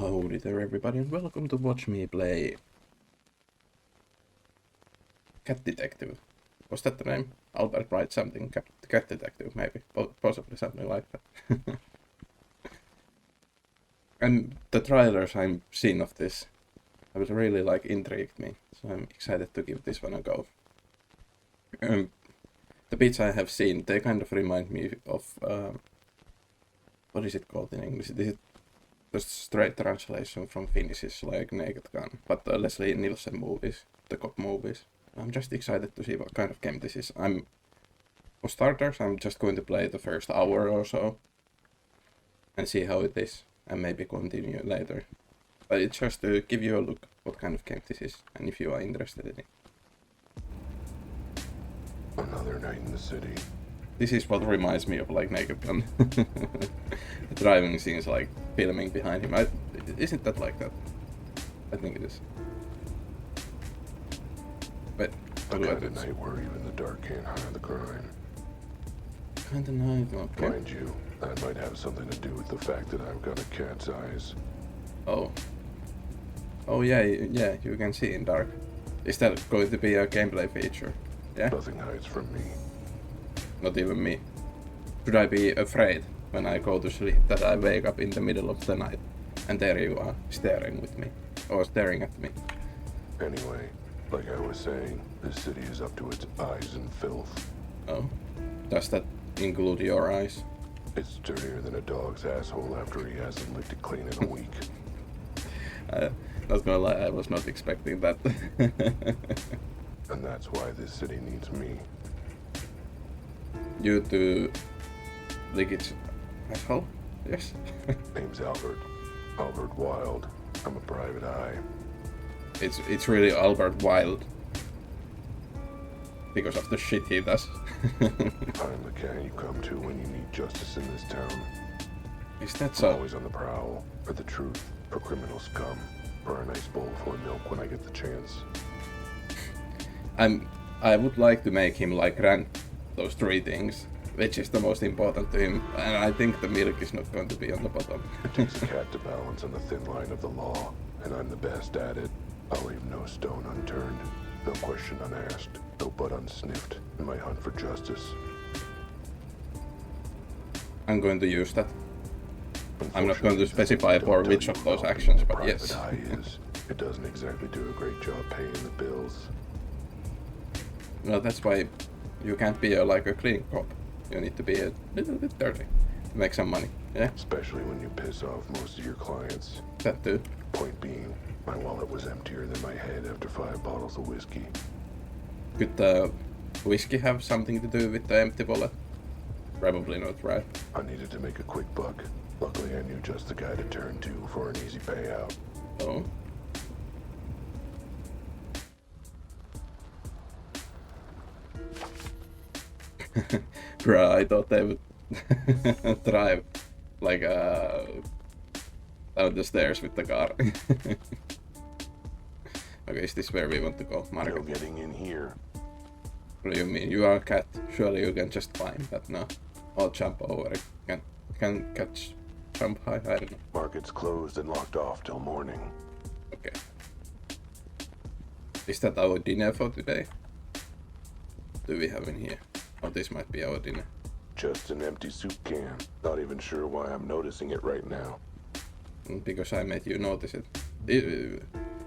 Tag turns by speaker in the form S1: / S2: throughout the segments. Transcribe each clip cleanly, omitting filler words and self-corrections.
S1: Howdy there everybody and welcome to watch me play Cat Detective. Was that the name? Albert Wilde something? Cat Detective maybe? Possibly something like that. And the trailers I've seen of this have really intrigued me, so I'm excited to give this one a go. The bits I have seen, they kind of remind me of what is it called in English? This is the straight translation from Finnish is like Naked Gun, but the Leslie Nielsen movies, the cop movies. I'm just excited to see what kind of game this is. For starters, I'm just going to play the first hour or so and see how it is, and maybe continue later. But it's just to give you a look what kind of game this is, and if you are interested in it.
S2: Another night in the city.
S1: This is what reminds me of Naked Gun. The driving scenes, filming behind him. Isn't that like that? I think it is. But
S2: A kind of night where even the dark can't hide the crime.
S1: Kind of night, okay.
S2: Mind you, that might have something to do with the fact that I've got a cat's eyes.
S1: Oh. Oh yeah, you can see in dark. Is that going to be a gameplay feature? Yeah?
S2: Nothing hides from me.
S1: Not even me. Should I be afraid when I go to sleep that I wake up in the middle of the night and there you are staring with me, or staring at me?
S2: Anyway, like I was saying, this city is up to its eyes in filth.
S1: Oh. Does that include your eyes?
S2: It's dirtier than a dog's asshole after he hasn't licked it clean in a week.
S1: Not gonna lie, I was not expecting that.
S2: And that's why this city needs me.
S1: You to lick its asshole? Yes.
S2: Name's Albert Wilde. I'm a private eye.
S1: It's really Albert Wilde. Because of the shit he does.
S2: I'm the guy you come to when you need justice in this town.
S1: Is that
S2: I'm
S1: so?
S2: always on the prowl, for the truth, for criminal scum, for a nice bowl full of milk when I get the chance.
S1: I would like to make him rank those three things, which is the most important to him, and I think the milk is not going to be on the bottom.
S2: It takes a cat to balance on the thin line of the law, and I'm the best at it. I'll leave no stone unturned, no question unasked, no butt unsniffed in my hunt for justice.
S1: I'm going to use that. I'm not going to specify for which of those actions, but yes.
S2: Eye is. It doesn't exactly do a great job paying the bills.
S1: Well, that's why you can't be a clean cop. You need to be a little bit dirty to make some money, yeah?
S2: Especially when you piss off most of your clients.
S1: That too.
S2: Point being, my wallet was emptier than my head after 5 bottles of whiskey.
S1: Could the whiskey have something to do with the empty wallet? Probably not, right?
S2: I needed to make a quick buck. Luckily, I knew just the guy to turn to for an easy payout.
S1: Oh. Bruh, I thought they would drive down the stairs with the car. Okay, is this where we want to go? Market.
S2: No getting in here.
S1: What do you mean? You are a cat. Surely you can just climb that now. I'll jump over it. Can catch jump high? I don't know.
S2: Market's closed and locked off till morning.
S1: Okay. Is that our dinner for today? Do we have in here? Oh, this might be our dinner.
S2: Just an empty soup can. Not even sure why I'm noticing it right now.
S1: Because I made you notice it.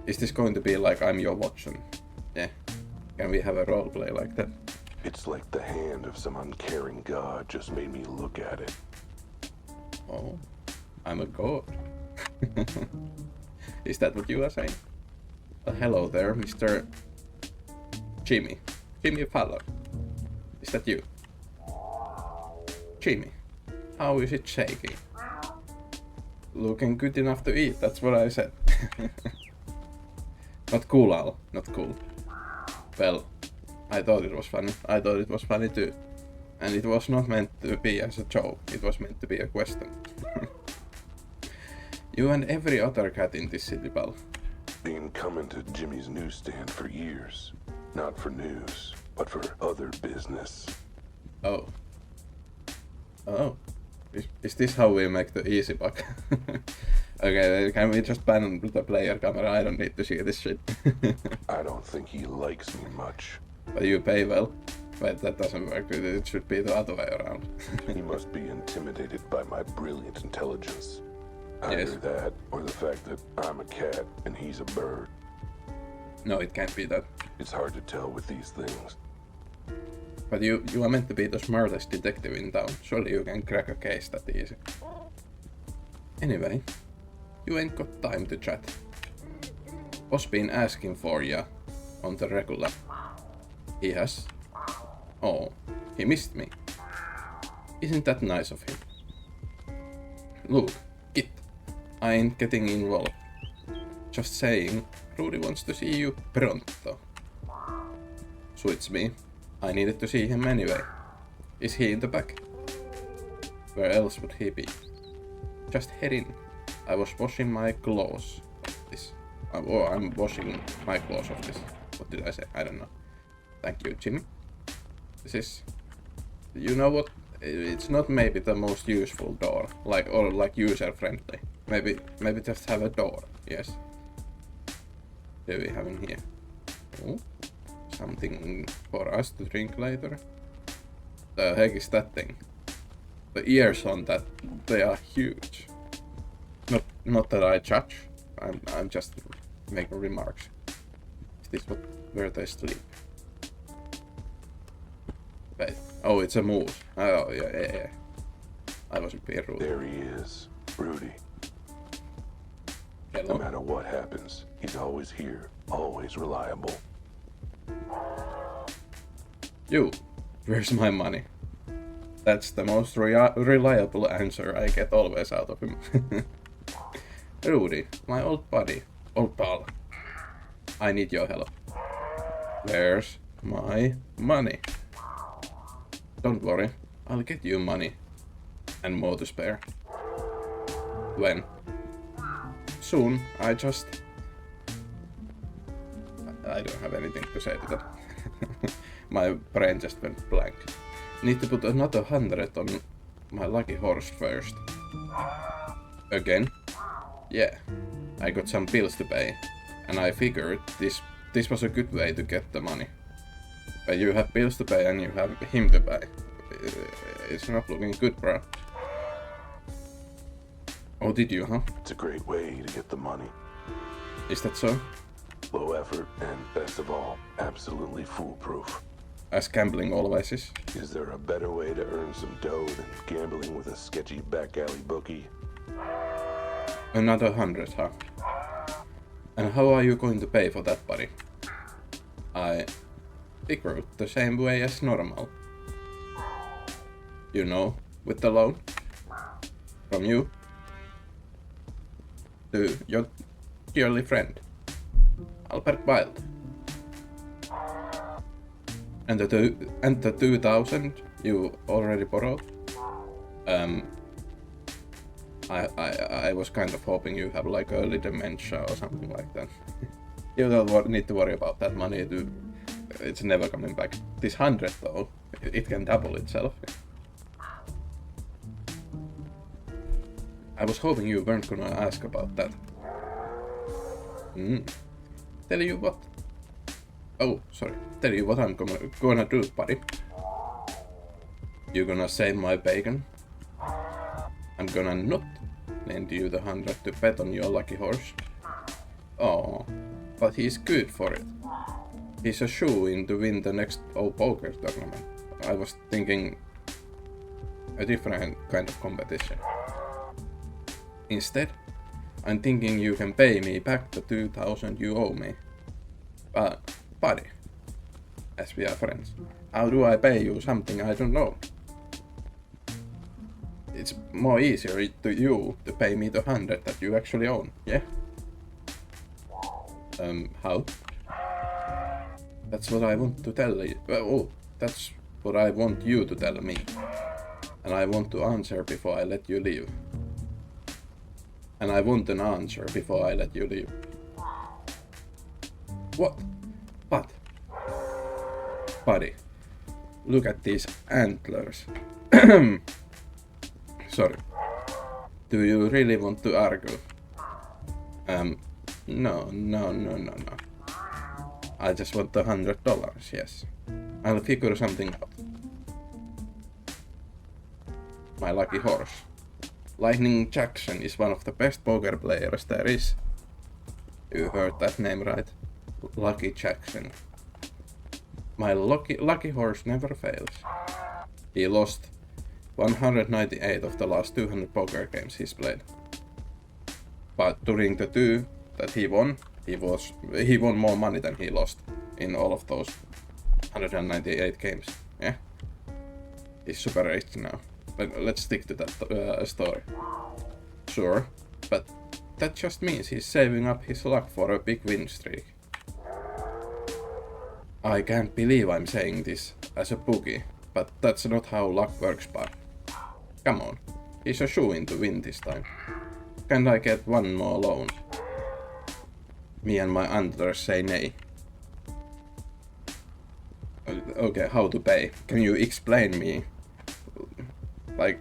S1: Is this going to be like I'm your Watson? Yeah. Can we have a roleplay like that?
S2: It's like the hand of some uncaring god just made me look at it.
S1: Oh, I'm a god. Is that what you are saying? Hello there, Mr. Jimmy. Jimmy Fallon. Is that you? Jimmy, how is it shaking? Looking good enough to eat, that's what I said. Not cool, Al, not cool. Well, I thought it was funny. I thought it was funny too. And it was not meant to be as a joke, it was meant to be a question. You and every other cat in this city, pal.
S2: Been coming to Jimmy's newsstand for years. Not for news, but for other business.
S1: Oh. Oh. Is this how we make the easy buck? Okay, can we just ban the player camera? I don't need to see this shit.
S2: I don't think he likes me much.
S1: But you pay well. Wait, that doesn't work. It should be the other way around.
S2: He must be intimidated by my brilliant intelligence. Either
S1: Yes.
S2: that, or the fact that I'm a cat and he's a bird.
S1: No, it can't be that.
S2: It's hard to tell with these things.
S1: But you are meant to be the smartest detective in town. Surely you can crack a case that easy. Anyway, you ain't got time to chat. Boss been asking for ya on the regular. He has. Oh, he missed me. Isn't that nice of him? Look, Kit, I ain't getting involved. Just saying, Rudy wants to see you pronto. Suits me. I needed to see him anyway. Is he in the back? Where else would he be? Just head in. I was washing my clothes of this. I'm washing my clothes of this. What did I say? I don't know. Thank you, Jimmy. This is... You know what? It's not maybe the most useful door. Like user-friendly. Maybe just have a door. Yes. What do we have in here? Oh. Something for us to drink later. The heck is that thing? The ears on that, they are huge. Not that I judge. I'm just making remarks. Is this where they sleep? Wait. Oh, it's a moose. Oh yeah. I wasn't being rude.
S2: There he is, Rudy.
S1: Hello.
S2: No matter what happens, he's always here, always reliable.
S1: You, where's my money? That's the most reliable answer I get always out of him. Rudy, my old buddy, old pal. I need your help. Where's my money? Don't worry, I'll get you money. And more to spare. When? Soon, I don't have anything to say to that. My brain just went blank. Need to put another 100 on my lucky horse first. Again? Yeah. I got some bills to pay, and I figured this was a good way to get the money. But you have bills to pay and you have him to pay. It's not looking good, bro. Oh, did you, huh?
S2: It's a great way to get the money.
S1: Is that so?
S2: Low effort and, best of all, absolutely foolproof.
S1: As gambling always is.
S2: Is there a better way to earn some dough than gambling with a sketchy back alley bookie?
S1: Another 100, huh? And how are you going to pay for that, buddy? I figured the same way as normal. You know, with the loan. From you. To your dearly friend, Albert Wilde. And the 2,000 you already borrowed. I was kind of hoping you have like early dementia or something like that. You don't need to worry about that money. It's never coming back. This 100 though, it can double itself. I was hoping you weren't gonna ask about that. Tell you what. Oh, sorry. Tell you what I'm gonna do, buddy. You gonna save my bacon? I'm gonna not lend you the 100 to bet on your lucky horse. Oh, but he's good for it. He's a shoe-in to win the next poker tournament. I was thinking a different kind of competition. Instead, I'm thinking you can pay me back the 2,000 you owe me. But, buddy, as we are friends, how do I pay you something I don't know? It's more easier to you to pay me the 100 that you actually own, yeah? How? That's what I want to tell you. That's what I want you to tell me. And I want to answer before I let you leave. And I want an answer before I let you leave. What? But, buddy, look at these antlers. Sorry. Do you really want to argue? No. I just want the $100, yes. I'll figure something out. My lucky horse. Lightning Jackson is one of the best poker players there is. You heard that name right. Lucky Jackson. My lucky horse never fails. He lost 198 of the last 200 poker games he's played. But during the two that he won more money than he lost in all of those 198 games. Yeah? He's super rich now. But let's stick to that story. Sure, but that just means he's saving up his luck for a big win streak. I can't believe I'm saying this as a bookie, but that's not how luck works, bud. Come on, he's a shoo-in to win this time. Can I get one more loan? Me and my handlers say nay. Okay, how to pay? Can you explain me? Like,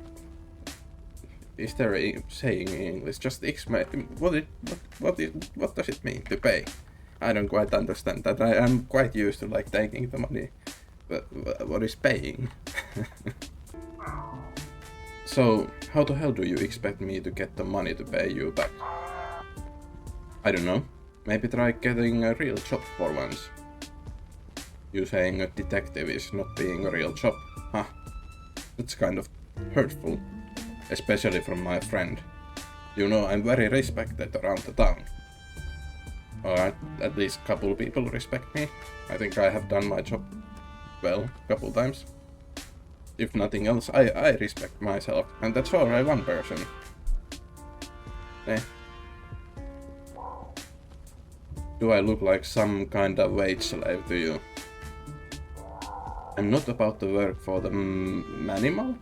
S1: is there a saying in English? Just explain. What does it mean to pay? I don't quite understand that. I am quite used to like taking the money. But what is paying? So, how the hell do you expect me to get the money to pay you back? I don't know. Maybe try getting a real job for once. You saying a detective is not being a real job? Huh? That's kind of hurtful. Especially from my friend. You know, I'm very respected around the town. Or at least couple people respect me. I think I have done my job well, couple times. If nothing else, I respect myself, and that's alright one person. Eh. Do I look like some kind of wage slave to you? I'm not about to work for the animal?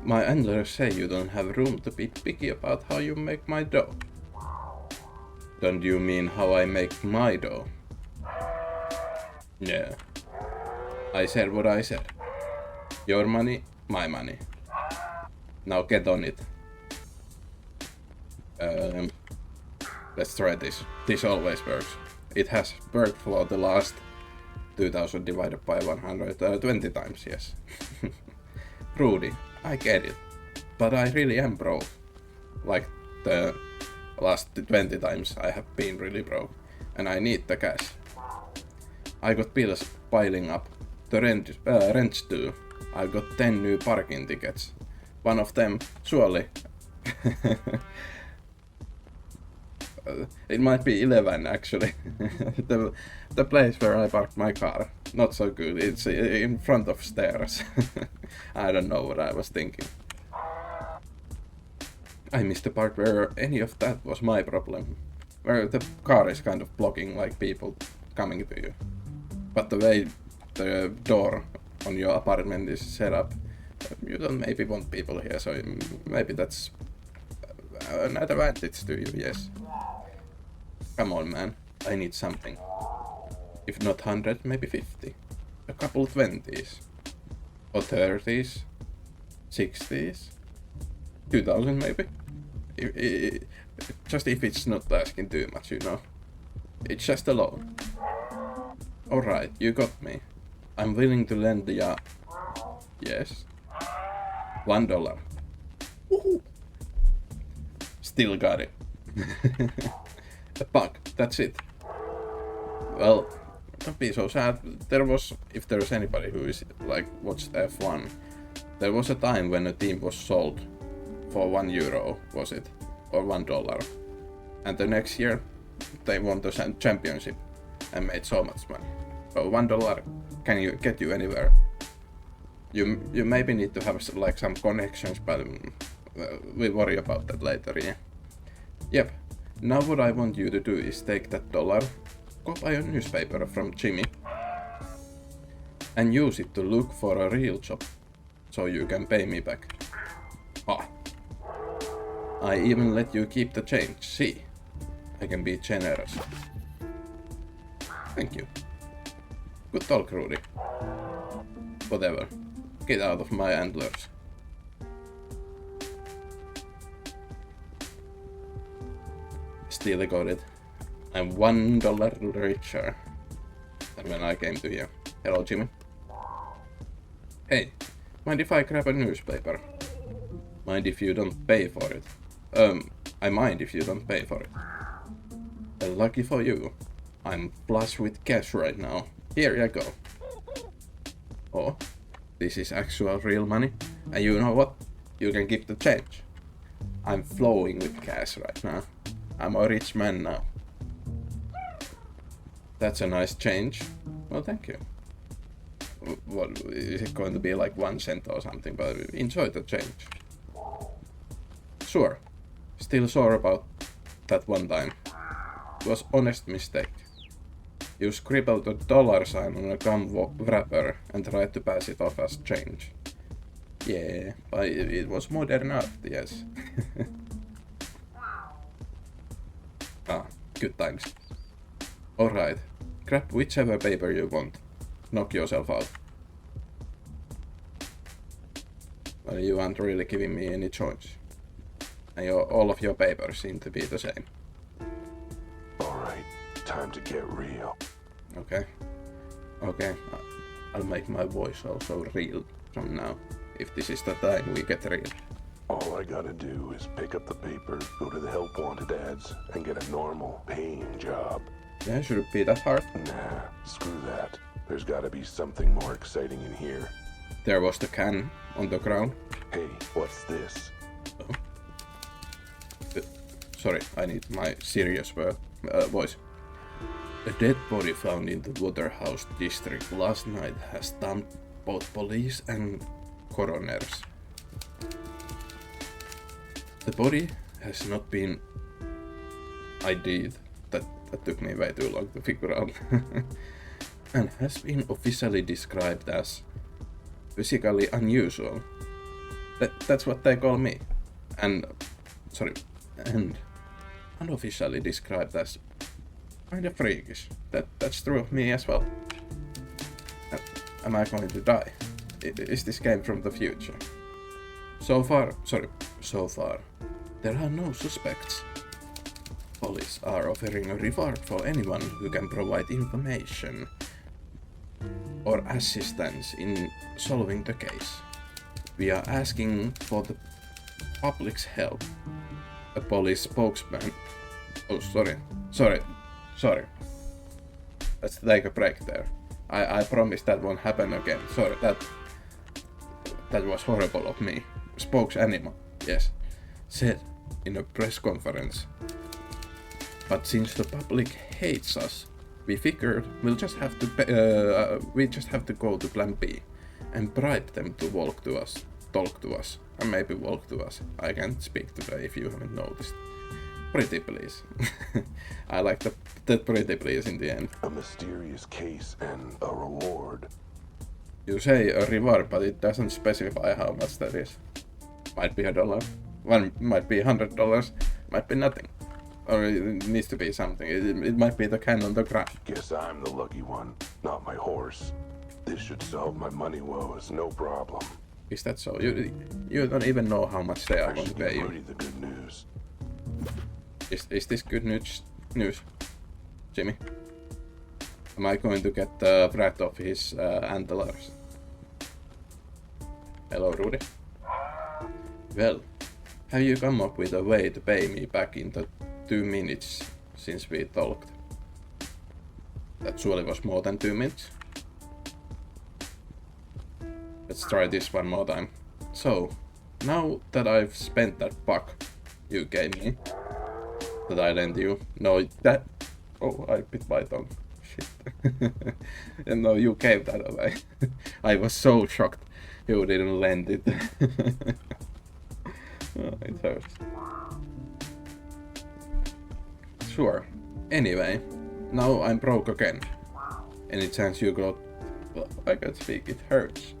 S1: My handlers say you don't have room to be picky about how you make my dough. Don't you mean how I make my dough? Yeah. I said what I said. Your money, my money. Now get on it. Let's try this. This always works. It has worked for the last 2000 divided by 120 times, yes. Rudy, I get it. But I really am broke. Like the last 20 times I have been really broke. And I need the cash. I got bills piling up. The rents too. I got 10 new parking tickets. One of them, surely. It might be 11 actually. the place where I parked my car. Not so good. It's in front of stairs. I don't know what I was thinking. I missed the part where any of that was my problem. Where the car is kind of blocking like people coming to you. But the way the door on your apartment is set up, you don't maybe want people here, so maybe that's an advantage to you, yes. Come on, man, I need something. If not 100, maybe 50. A couple 20s. Or 30s. 60s. 2000 maybe. Just if it's not asking too much, you know. It's just a loan. Alright, you got me. I'm willing to lend ya. Yes. $1. Woohoo! Still got it. A buck, that's it. Well, don't be so sad. There was, if there's anybody who is like watched F1, there was a time when a team was sold for €1, was it? Or $1. And the next year, they won the championship and made so much money. So $1 can you get you anywhere. You maybe need to have like some connections, but we'll worry about that later, yeah? Yep. Now what I want you to do is take that dollar, go buy a newspaper from Jimmy, and use it to look for a real job, so you can pay me back. Ah. I even let you keep the change, see? I can be generous. Thank you. Good talk, Rudy. Whatever. Get out of my handlers. Still got it. I'm $1 richer than when I came to you. Hello, Jimmy. Hey, mind if I grab a newspaper? Mind if you don't pay for it? I mind if you don't pay for it. Lucky for you. I'm flush with cash right now. Here you go. Oh, this is actual real money. And you know what? You can keep the change. I'm flowing with cash right now. I'm a rich man now. That's a nice change. Well, thank you. What is it going to be, like 1 cent or something? But enjoy the change. Sure. Still sore about that one time. It was honest mistake. You scribbled a dollar sign on a gum wrapper and tried to pass it off as change. Yeah, but it was modern art, yes. Good times. Alright, grab whichever paper you want. Knock yourself out. Well, you aren't really giving me any choice. And all of your papers seem to be the same.
S2: Alright, time to get real.
S1: Okay. I'll make my voice also real from now. If this is the time we get real.
S2: All I gotta do is pick up the paper, go to the help wanted ads, and get a normal, paying job.
S1: Yeah, should it be that hard?
S2: Nah, screw that. There's gotta be something more exciting in here.
S1: There was the can on the ground.
S2: Hey, what's this?
S1: Oh. Sorry, I need my serious voice. A dead body found in the Waterhouse district last night has stumped both police and coroners. The body has not been ID'd. That took me way too long to figure out. And has been officially described as physically unusual. That's what they call me. And unofficially described as kind of freakish. That's true of me as well. Am I going to die? Is this game from the future? So far, there are no suspects. Police are offering a reward for anyone who can provide information or assistance in solving the case. We are asking for the public's help. A police spokesman. Oh, sorry. Let's take a break there. I promise that won't happen again. Sorry, that was horrible of me. Spokesanimal, yes, said in a press conference. But since the public hates us, we figured we just have to go to Plan B and bribe them to talk to us, and maybe walk to us. I can't speak today if you haven't noticed. Pretty please. I like the pretty please in the end.
S2: A mysterious case and a reward.
S1: You say a reward, but it doesn't specify how much that is. Might be $1, might be $100, might be nothing. Or it needs to be something. It might be the can on the ground.
S2: Guess I'm the lucky one, not my horse. This should solve my money woes, no problem.
S1: Is that so? You don't even know how much they are going to pay you.
S2: Rudy the good news.
S1: Is this good news, Jimmy? Am I going to get rid of his antlers? Hello, Rudy. Well, have you come up with a way to pay me back in the 2 minutes since we talked? That surely was more than 2 minutes. Let's try this one more time. So, now that I've spent that buck you gave me, that I lent you, oh, I bit my tongue. Shit. And no, you gave that away. I was so shocked you didn't lend it. Oh, it hurts. Sure. Anyway, now I'm broke again. Any chance you got... Well, I can speak, it hurts.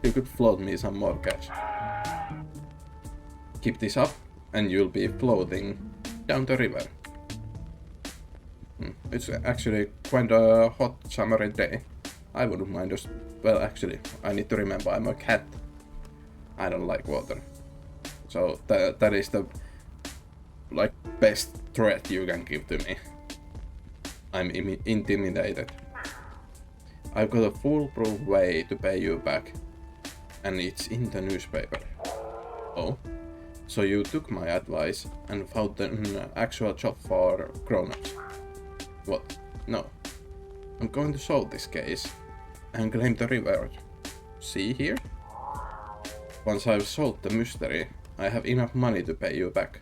S1: You could float me some more cash. Keep this up and you'll be floating down the river. It's actually quite a hot summery day. I wouldn't mind just... Well, actually, I need to remember I'm a cat. I don't like water. So that is the best threat you can give to me. I'm intimidated. I've got a foolproof way to pay you back, and it's in the newspaper. Oh, so you took my advice and found an actual job for grown-ups? What? No. I'm going to solve this case and claim the reward. See here? Once I've solved the mystery, I have enough money to pay you back.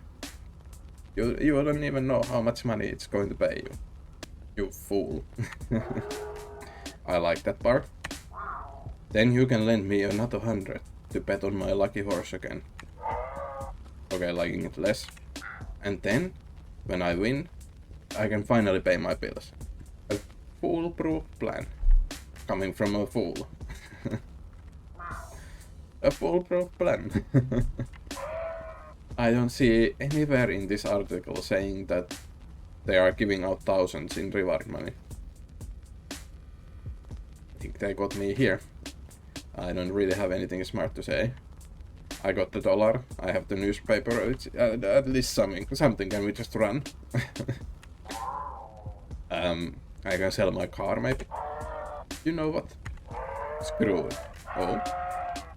S1: You don't even know how much money it's going to pay you. You fool. I like that part. Then you can lend me another 100 to bet on my lucky horse again. Okay, liking it less. And then, when I win, I can finally pay my bills. A foolproof plan. Coming from a fool. A foolproof plan. I don't see anywhere in this article saying that they are giving out thousands in reward money. I think they got me here. I don't really have anything smart to say. I got the $1, I have the newspaper, it's at least something, can we just run? I can sell my car maybe. You know what? Screw it. Oh?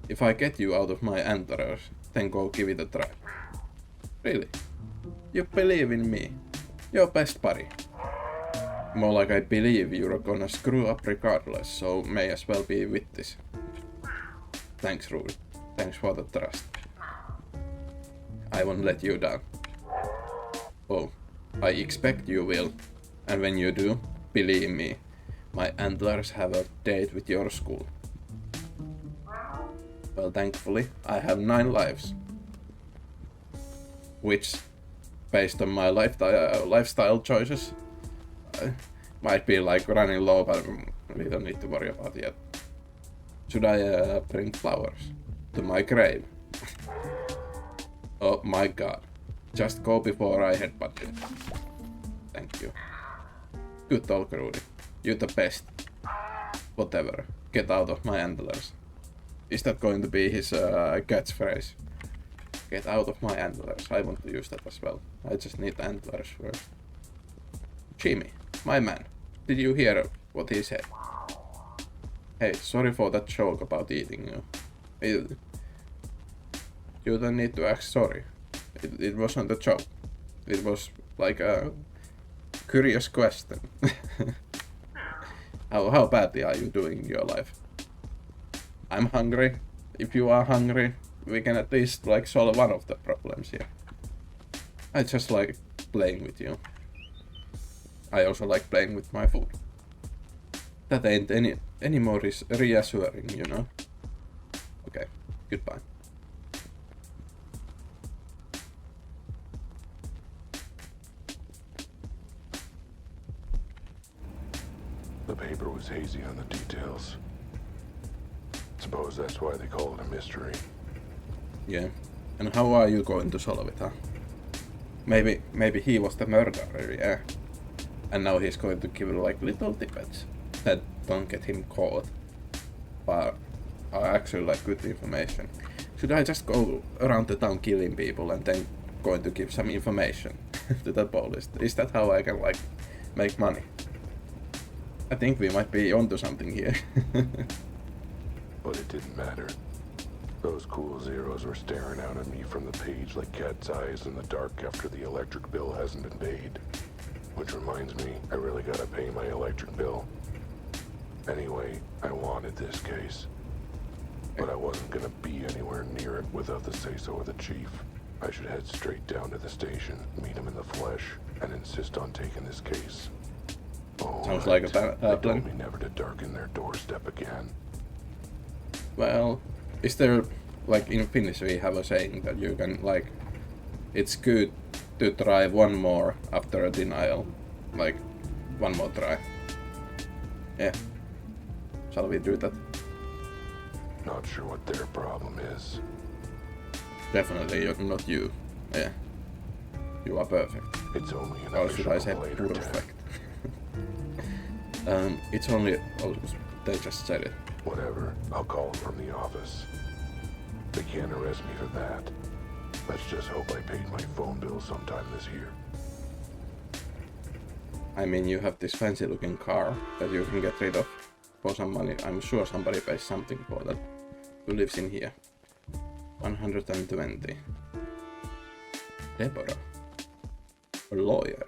S1: If I get you out of my antlers, then go give it a try. Really? You believe in me? Your best buddy. More like I believe you're gonna screw up regardless, so may as well be with this. Thanks, Rudy. Thanks for the trust. I won't let you down. Oh, I expect you will. And when you do, believe me, my antlers have a date with your school. Well, thankfully, I have 9 lives. Which, based on my lifestyle choices, might be like running low, but we don't need to worry about it yet. Should I bring flowers to my grave? Oh my god. Just go before I headbutt you. Thank you. Good talk, Rudy. You're the best. Whatever. Get out of my antlers. Is that going to be his catchphrase? Get out of my antlers. I want to use that as well. I just need antlers first. Jimmy, my man. Did you hear what he said? Hey, sorry for that joke about eating you. You don't need to ask sorry. It wasn't a joke. It was like a curious question. How badly are you doing in your life? I'm hungry. If you are hungry, we can at least like solve one of the problems here. I just like playing with you. I also like playing with my food. That ain't any more reassuring, you know? Okay, goodbye.
S2: The paper was hazy on the details. Suppose that's why they call it a mystery.
S1: Yeah. And how are you going to solve it, huh? Maybe he was the murderer, yeah. And now he's going to give like little tidbits that don't get him caught, but are actually like good information. Should I just go around the town killing people and then going to give some information to the police? Is that how I can like make money? I think we might be onto something here.
S2: But it didn't matter. Those cool zeros were staring out at me from the page like cat's eyes in the dark after the electric bill hasn't been paid. Which reminds me, I really gotta pay my electric bill. Anyway, I wanted this case. But I wasn't gonna be anywhere near it without the say-so of the chief. I should head straight down to the station, meet him in the flesh, and insist on taking this case. Oh,
S1: Sounds like a
S2: they
S1: plan.
S2: told me never to darken their doorstep again.
S1: Well, is there, like in Finnish we have a saying that you can like, it's good to try one more after a denial. Like, one more try. Yeah. Shall we do that?
S2: Not sure what their problem is.
S1: Definitely not you. Yeah. You are perfect.
S2: It's only an
S1: Or should I say
S2: later
S1: perfect? It's only... Oh, they just said it.
S2: Whatever. I'll call them from the office. They can't arrest me for that. Let's just hope I paid my phone bill sometime this year.
S1: I mean, you have this fancy looking car that you can get rid of for some money. I'm sure somebody pays something for that. Who lives in here? 120. Deborah. A lawyer.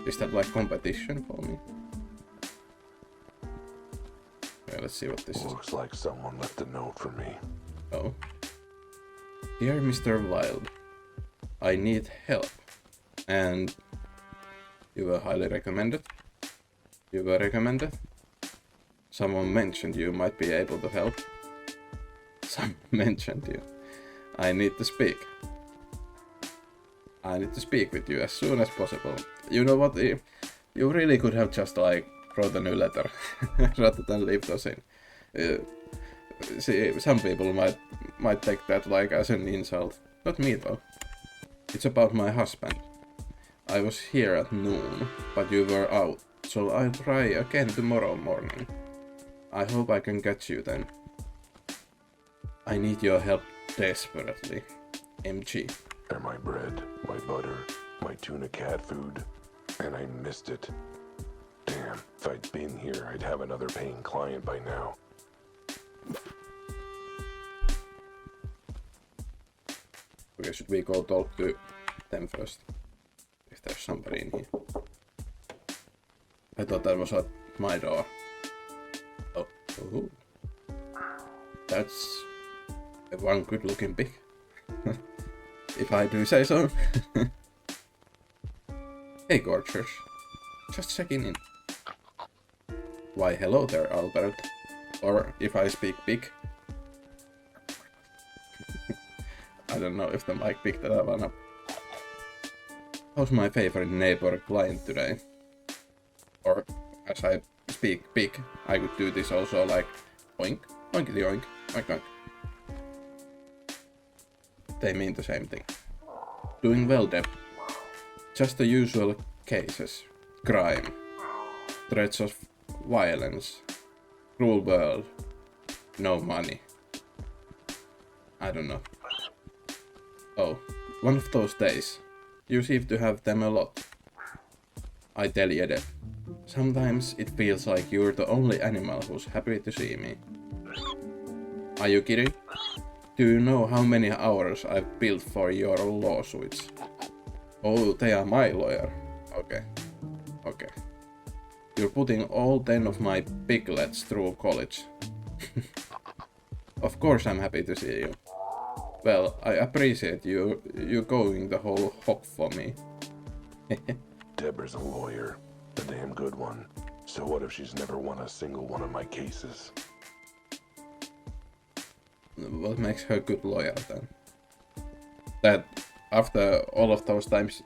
S1: Is that like competition for me? Okay, let's see what this is.
S2: Looks like someone left a note for me.
S1: Oh. Dear Mr. Wilde, I need help. And you were highly recommended. You were recommended. Someone mentioned you might be able to help. Someone mentioned you. I need to speak. I need to speak with you as soon as possible. You know what? You really could have just like wrote a new letter rather than leave those in. See, some people might take that like as an insult. Not me though. It's about my husband. I was here at noon, but you were out, so I'll try again tomorrow morning. I hope I can catch you then. I need your help desperately. MG.
S2: They're my bread, my butter, my tuna cat food, and I missed it. Damn, if I'd been here, I'd have another paying client by now.
S1: Okay, should we go talk to them first? If there's somebody in here. I thought that was at my door. Oh, ooh. That's one good looking pig. If I do say so. Hey gorgeous. Just checking in. Why hello there, Albert. Or if I speak big. I don't know if the mic picked that one up. How's my favorite neighbor client today? Or as I speak big, I could do this also like oink, oinkity oink, oink oink. They mean the same thing. Doing well, Deb. Just the usual cases. Crime. Threats of violence. Cruel world. No money. I don't know. Oh, one of those days. You seem to have them a lot. I tell you that. Sometimes it feels like you're the only animal who's happy to see me. Are you kidding? Do you know how many hours I've built for your lawsuits? Oh, they are my lawyer. Okay. Okay. You're putting all 10 of my piglets through college. Of course I'm happy to see you. Well, I appreciate you going the whole hog for me.
S2: Deborah's a lawyer, a damn good one. So what if she's never won a single one of my cases?
S1: What makes her a good lawyer then? That after all of those times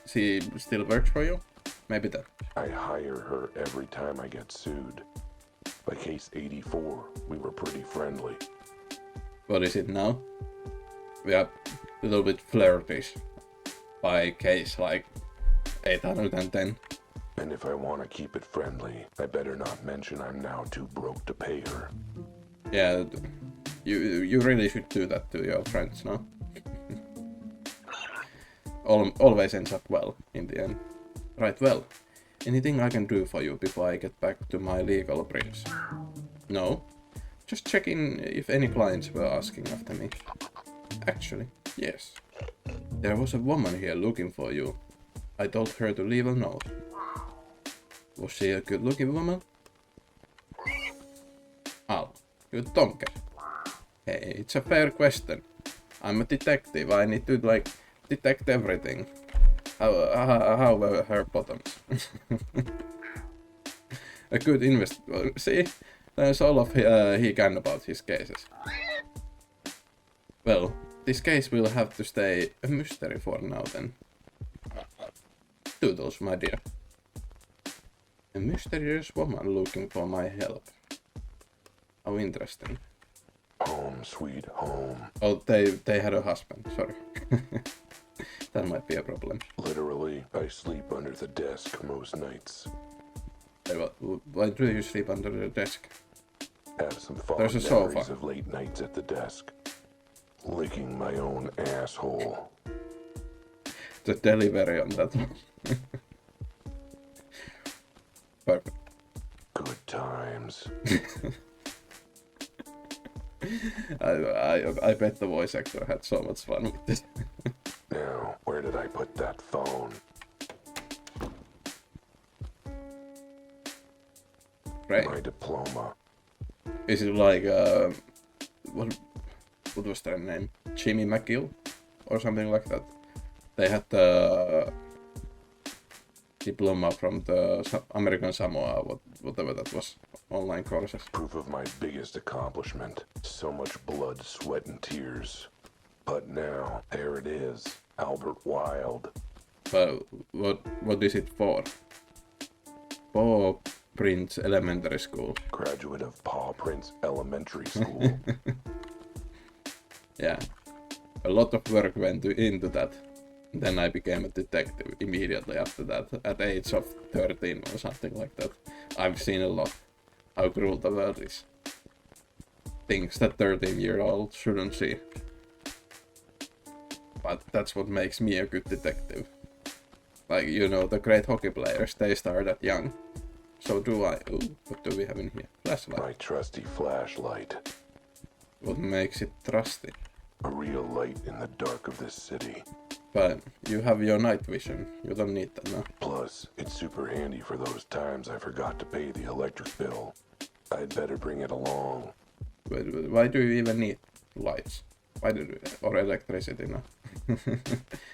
S1: she still works for you? Maybe that.
S2: I hire her every time I get sued. By case 84, we were pretty friendly.
S1: What is it now? We are a little bit flirtish. By case like 810.
S2: And if I want to keep it friendly, I better not mention I'm now too broke to pay her.
S1: Yeah, you really should do that to your friends, no? Always ends up well in the end. Right, well, anything I can do for you before I get back to my legal briefs? No? Just checking if any clients were asking after me. Actually, yes. There was a woman here looking for you. I told her to leave a note. Was she a good-looking woman? Al, you donker. Hey, it's a fair question. I'm a detective. I need to, like, detect everything. How were her bottoms? A good see? That's all of he can about his cases. Well, this case will have to stay a mystery for now then. Toodles, my dear. A mysterious woman looking for my help. How interesting.
S2: Home, sweet home.
S1: Oh, they had a husband, sorry. That might be a problem.
S2: Literally, I sleep under the desk most nights.
S1: Hey, why do you sleep under the desk?
S2: Have some fond
S1: There's a
S2: memories
S1: sofa.
S2: of late nights at the desk. Licking my own asshole.
S1: The delivery on that one. Perfect.
S2: Good times.
S1: I bet the voice actor had so much fun with this.
S2: Now, where did I put that phone?
S1: Great.
S2: My diploma.
S1: Is it like what was their name? Jimmy McGill or something like that? They had the diploma from the American Samoa, whatever that was, online courses.
S2: Proof of my biggest accomplishment. So much blood, sweat, and tears. But now, there it is. Albert Wilde.
S1: But what is it for? Paw Prince Elementary School.
S2: Graduate of Paw Prince Elementary School.
S1: Yeah. A lot of work went into that. Then I became a detective immediately after that, at the age of 13 or something like that. I've seen a lot how cruel the world is. Things that 13-year-olds shouldn't see. But that's what makes me a good detective. Like, you know, the great hockey players, they start that young. So do I. Ooh, what do we have in here? Flashlight.
S2: My trusty flashlight.
S1: What makes it trusty?
S2: A real light in the dark of this city.
S1: But you have your night vision. You don't need that, no?
S2: Plus, it's super handy for those times I forgot to pay the electric bill. I'd better bring it along.
S1: But why do you even need lights? Why do you, or electricity, no?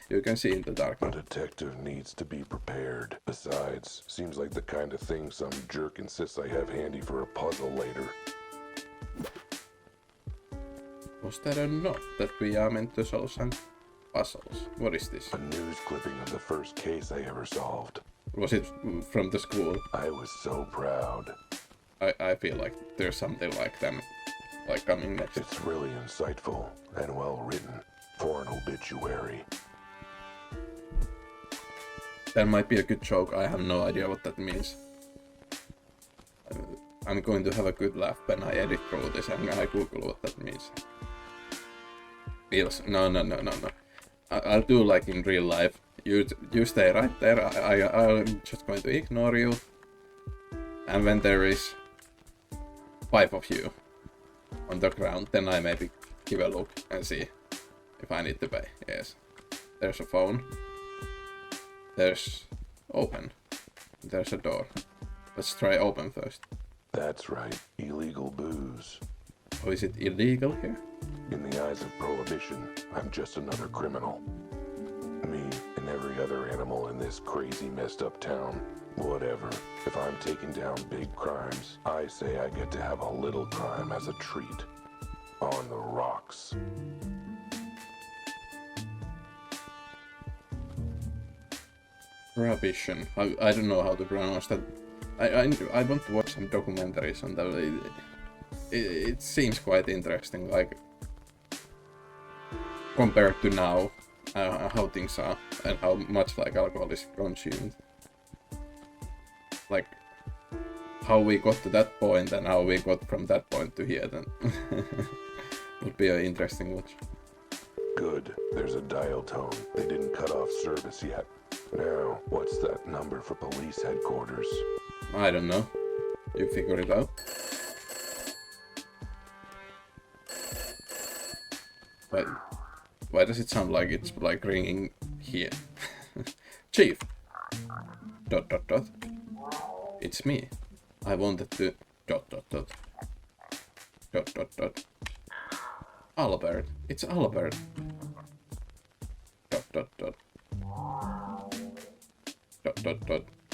S1: You can see in the dark.
S2: A detective needs to be prepared. Besides, seems like the kind of thing some jerk insists I have handy for a puzzle later.
S1: Was that a note that we are meant to solve some puzzles? What is this?
S2: A news clipping of the first case I ever solved.
S1: Was it from the school?
S2: I was so proud.
S1: I feel like there's something like them, like coming next.
S2: It's really insightful and well written for an obituary.
S1: That might be a good joke. I have no idea what that means. I'm going to have a good laugh when I edit through this and I Google what that means. Feels no. I'll do like in real life. You stay right there. I'm just going to ignore you. And when there is 5 of you on the ground, then I maybe give a look and see if I need to pay. Yes. There's a phone. There's open. There's a door. Let's try open first.
S2: That's right, illegal booze.
S1: Oh, is it illegal here?
S2: In the eyes of prohibition, I'm just another criminal. Me and every other animal in this crazy messed up town. Whatever. If I'm taking down big crimes, I say I get to have a little crime as a treat. On the rocks.
S1: Prohibition. I don't know how to pronounce that. I want to watch some documentaries on that. It seems quite interesting, like compared to now, how things are and how much like alcohol is consumed. Like how we got to that point and how we got from that point to here. Then would be an interesting watch.
S2: Good. There's a dial tone. They didn't cut off service yet. Now, what's that number for police headquarters?
S1: I don't know. You figure it out. But why does it sound like it's like ringing here? Chief. ... It's me. I wanted to ... Albert. It's Albert. ...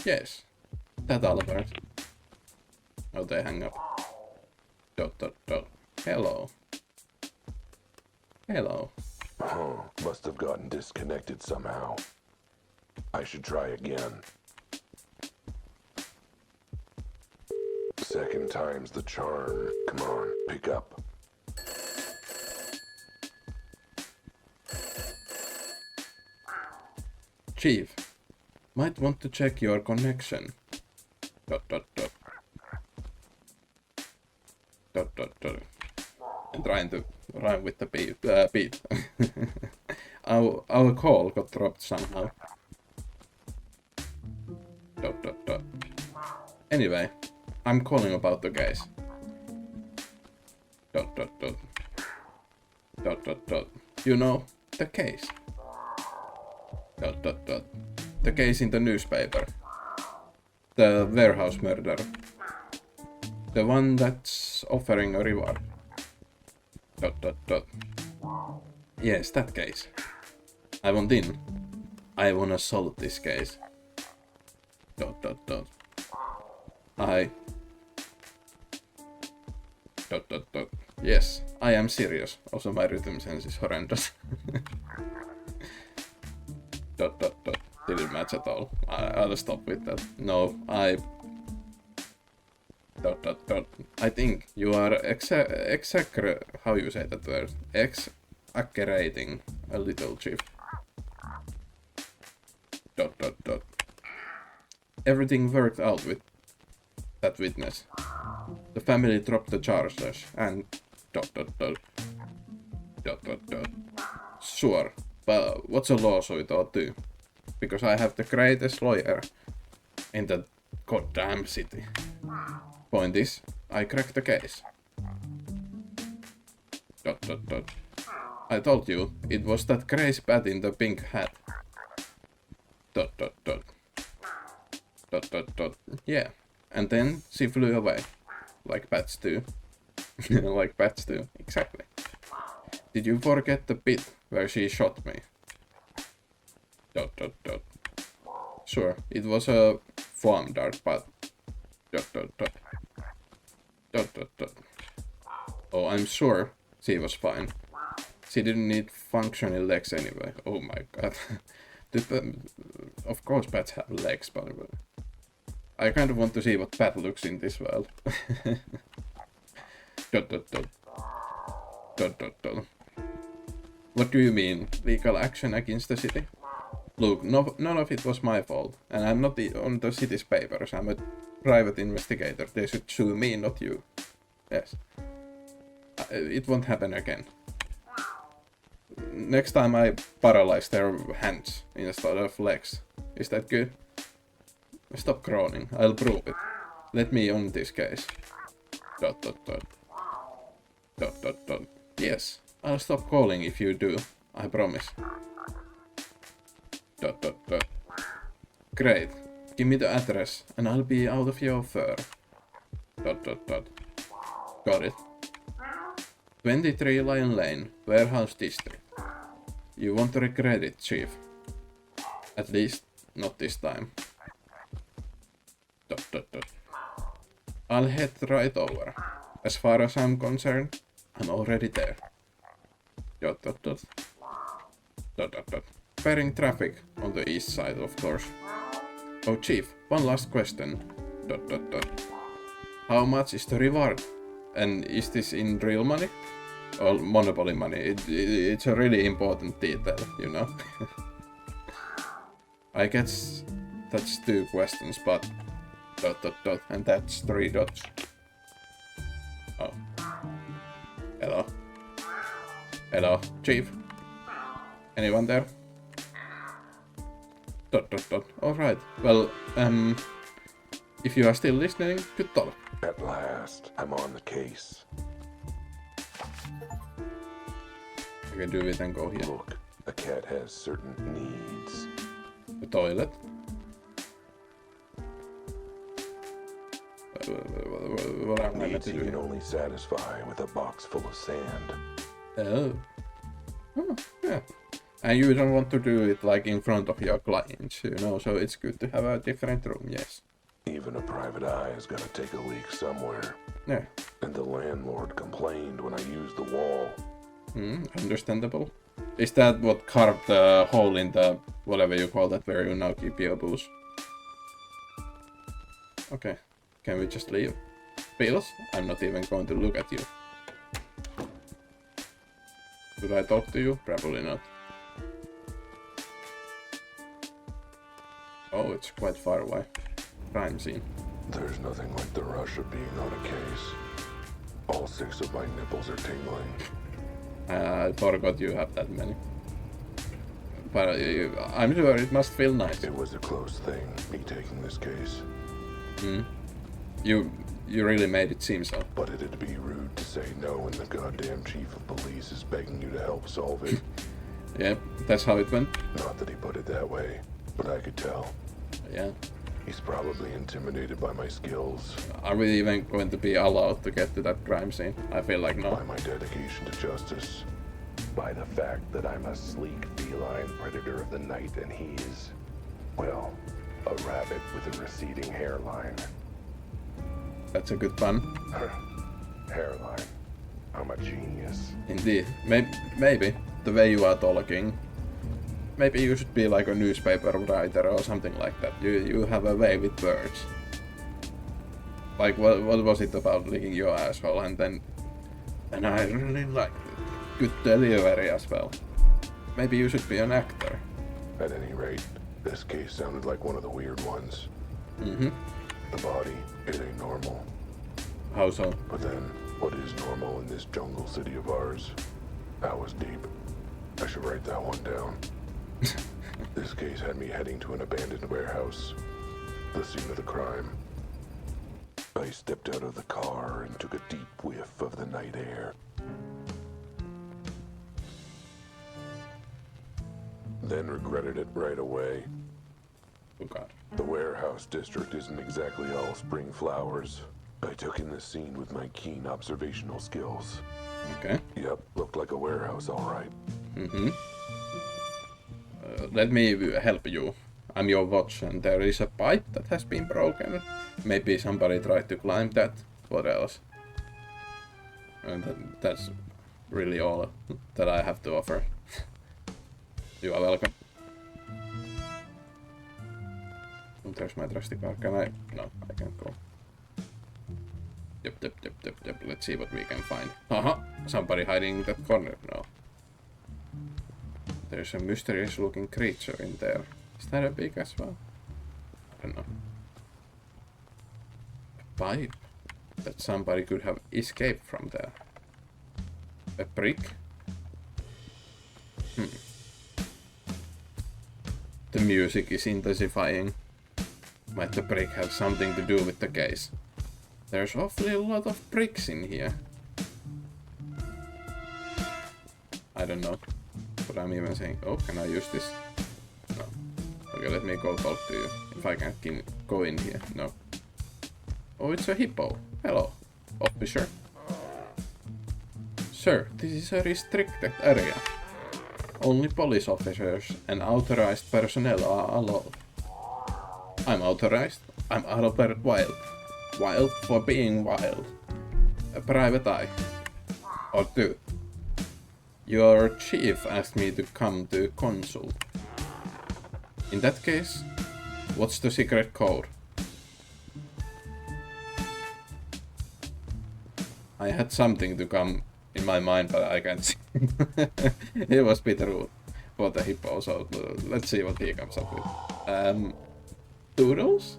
S1: Yes. That Albert. Oh, they hang up. ... Hello. Hello.
S2: Huh. Must have gotten disconnected somehow. I should try again. Second time's the charm. Come on, pick up.
S1: Chief, might want to check your connection. ... I'm trying to rhyme with the beat. Our call got dropped somehow. ... Anyway, I'm calling about the case. Dot dot dot. Dot dot dot. You know, the case. Dot dot dot. The case in the newspaper. The warehouse murder. The one that's offering a reward. Dot dot dot. Yes, that case. I want in. I wanna solve this case. Dot dot dot. Dot dot dot. Yes, I am serious. Also my rhythm sense is horrendous. Dot dot dot. Didn't match at all. I'll stop with that. No, dot dot dot. I think you are how you say that word? Exaggerating a little, Chief. Dot dot dot. Everything worked out with that witness. The family dropped the charges and dot dot dot. Dot dot dot. Sure, but what's a lawsuit ought to? Because I have the greatest lawyer in the goddamn city. Point is, I cracked the case. Dot dot dot. I told you, it was that crazy bat in the pink hat. Dot dot dot. Dot dot dot. Yeah. And then she flew away. Like bats do. Like bats do. Exactly. Did you forget the bit where she shot me? Dot dot dot. Sure, it was a foam dart, but dot dot dot. Dot dot dot. Oh, I'm sure she was fine. She didn't need functional legs anyway. Oh my god. Of course bats have legs, but I kind of want to see what bat looks in this world. Dot dot dot. Dot dot dot. What do you mean? Legal action against the city? Look, none of it was my fault, and I'm not on the city's papers. I'm a private investigator. They should sue me, not you. Yes. It won't happen again. Next time I paralyze their hands instead of legs. Is that good? Stop groaning. I'll prove it. Let me on this case. Dot dot dot. Dot dot dot. Yes, I'll stop calling if you do. I promise. Dot dot dot. Great. Give me the address and I'll be out of your fur. Dot dot dot. Got it. 23 Lion Lane, Warehouse District. You won't regret it, Chief. At least, not this time. Dot dot dot. I'll head right over. As far as I'm concerned, I'm already there. Dot dot dot. Dot dot dot. Pairing traffic on the east side, of course. Oh, Chief, one last question. Dot dot dot. How much is the reward? And is this in real money? Or Monopoly money? It's a really important detail, you know? I guess that's 2 questions, but... Dot dot dot, and that's 3 dots. Oh. Hello? Hello, Chief? Anyone there? Dot dot dot. Alright, well, if you are still listening, good talk.
S2: At last, I'm on the case.
S1: I can do it and go here.
S2: Look, a cat has certain needs.
S1: The toilet. What I'm gonna
S2: Needs
S1: do?
S2: you can only satisfy with a box full of sand.
S1: Oh. Oh, yeah. And you don't want to do it like in front of your clients, you know, so it's good to have a different room, yes.
S2: Even a private eye is gonna take a leak somewhere.
S1: Yeah.
S2: And the landlord complained when I used the wall.
S1: Understandable. Is that what carved the hole in the, whatever you call that, where you now keep your booze? Okay. Can we just leave? Pills? I'm not even going to look at you. Should I talk to you? Probably not. Oh, it's quite far away. Crime scene.
S2: There's nothing like the rush of being on a case. All 6 of my nipples are tingling.
S1: I forgot you have that many. But I'm sure it must feel nice.
S2: It was a close thing, me taking this case.
S1: You really made it seem so.
S2: But it'd be rude to say no when the goddamn chief of police is begging you to help solve it.
S1: Yeah, that's how it went.
S2: Not that he put it that way, but I could tell.
S1: Yeah.
S2: He's probably intimidated by my skills.
S1: Are we even going to be allowed to get to that crime scene? I feel like no.
S2: By my dedication to justice.
S3: By the fact that I'm a sleek feline predator of the night and he's, well, a rabbit with a receding hairline.
S1: That's a good pun.
S3: Hairline. I'm a genius.
S1: Indeed. Maybe the way you are talking. Maybe you should be like a newspaper writer or something like that. You have a way with words. Like what was it about licking your asshole and I really liked it. Good delivery as well. Maybe you should be an actor.
S2: At any rate, this case sounded like one of the weird ones.
S1: Mm-hmm.
S2: The body, it ain't normal.
S1: How so?
S2: But then, what is normal in this jungle city of ours? That was deep. I should write that one down. This case had me heading to an abandoned warehouse. The scene of the crime. I stepped out of the car and took a deep whiff of the night air. Then regretted it right away.
S1: Oh god.
S2: The warehouse district isn't exactly all spring flowers. I took in the scene with my keen observational skills.
S1: Okay.
S2: Yep, looked like a warehouse, all right.
S1: Mm-hmm. Let me help you. I'm your watch and there is a pipe that has been broken. Maybe somebody tried to climb that. What else? And that's really all that I have to offer. You are welcome. There's my trusty car. Can I? No, I can't go. Yep. Let's see what we can find. Haha! Somebody hiding in that corner. No. There's a mysterious looking creature in there. Is that a pig as well? I don't know. A pipe that somebody could have escaped from there. A brick? The music is intensifying. Might the brick have something to do with the case? There's awfully a lot of bricks in here. I don't know what I'm even saying. Oh, can I use this? No. Okay, let me go talk to you. If I can go in here. No. Oh, it's a hippo. Hello, officer. Sir, this is a restricted area. Only police officers and authorized personnel are allowed. I'm authorized. I'm Albert Wilde. Wild for being wild. A private eye. Or two. Your chief asked me to come to consult. In that case, what's the secret code? I had something to come in my mind, but I can't see. It was a bit rude for the hippo, so let's see what he comes up with. Doodles?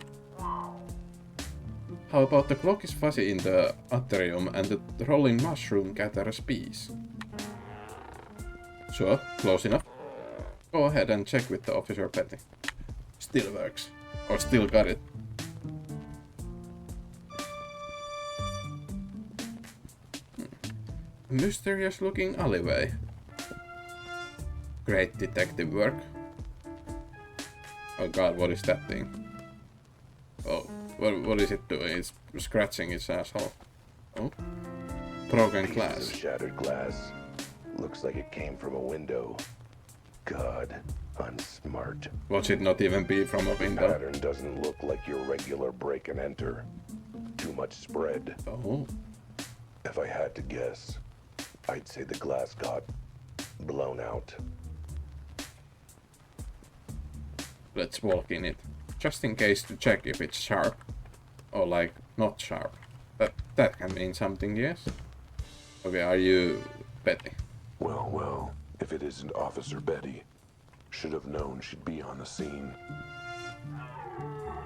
S1: How about the clock is fuzzy in the atrium and the rolling mushroom gathers bees? Sure, close enough. Go ahead and check with the officer Petty. Still works. Or still got it. A mysterious looking alleyway. Great detective work. Oh god, what is that thing? Oh, what is it doing? It's scratching its asshole. Oh, broken
S3: Pieces
S1: glass.
S3: of shattered glass. Looks like it came from a window. God, unsmart.
S1: Watch it not even be from a window.
S3: Pattern doesn't look like your regular break and enter. Too much spread.
S1: Oh,
S3: If I had to guess, I'd say the glass got blown out.
S1: let's walk in it. Just in case to check if it's sharp. Or like, not sharp. That can mean something, yes? Okay, are you Betty?
S2: Well, if it isn't Officer Betty, should have known she'd be on the scene.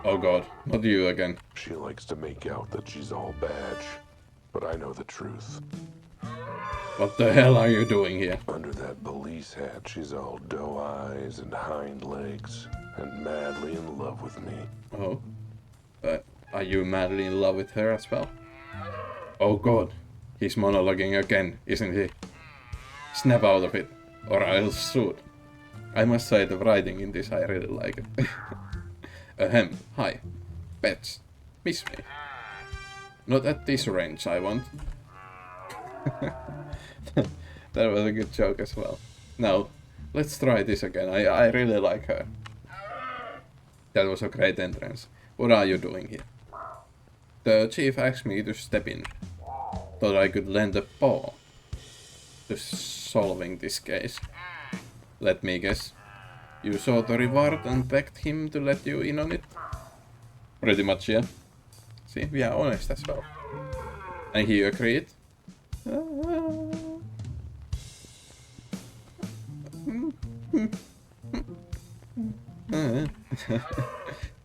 S1: Oh god, not you again.
S2: She likes to make out that she's all badge, but I know the truth.
S1: What the hell are you doing here?
S2: Under that police hat, she's all doe eyes and hind legs, and madly in love with me.
S1: Oh. Are you madly in love with her as well? Oh god, he's monologuing again, isn't he? Snap out of it, or I'll shoot. I must say the writing in this, I really like it. Ahem, hi. Pets. Miss me. Not at this range, I want. That was a good joke as well. Now, let's try this again. I really like her. That was a great entrance. What are you doing here? The chief asked me to step in. Thought I could lend a paw to solving this case. Let me guess. You saw the reward and begged him to let you in on it? Pretty much, yeah. See, we are honest as well. And he agreed.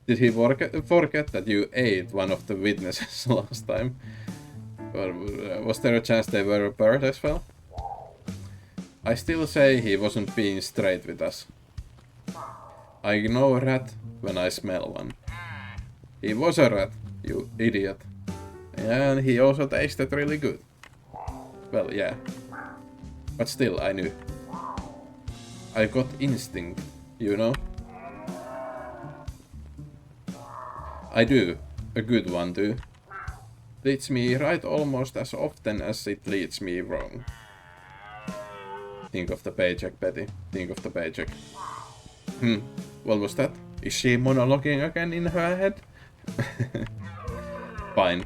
S1: Did he forget that you ate one of the witnesses last time? Or was there a chance they were a bird as well? I still say he wasn't being straight with us. I know a rat when I smell one. He was a rat, you idiot. And he also tasted really good. Well, yeah. But still, I knew. I got instinct, you know? I do. A good one too. Leads me right almost as often as it leads me wrong. Think of the paycheck, Betty. Think of the paycheck. What was that? Is she monologuing again in her head? Fine.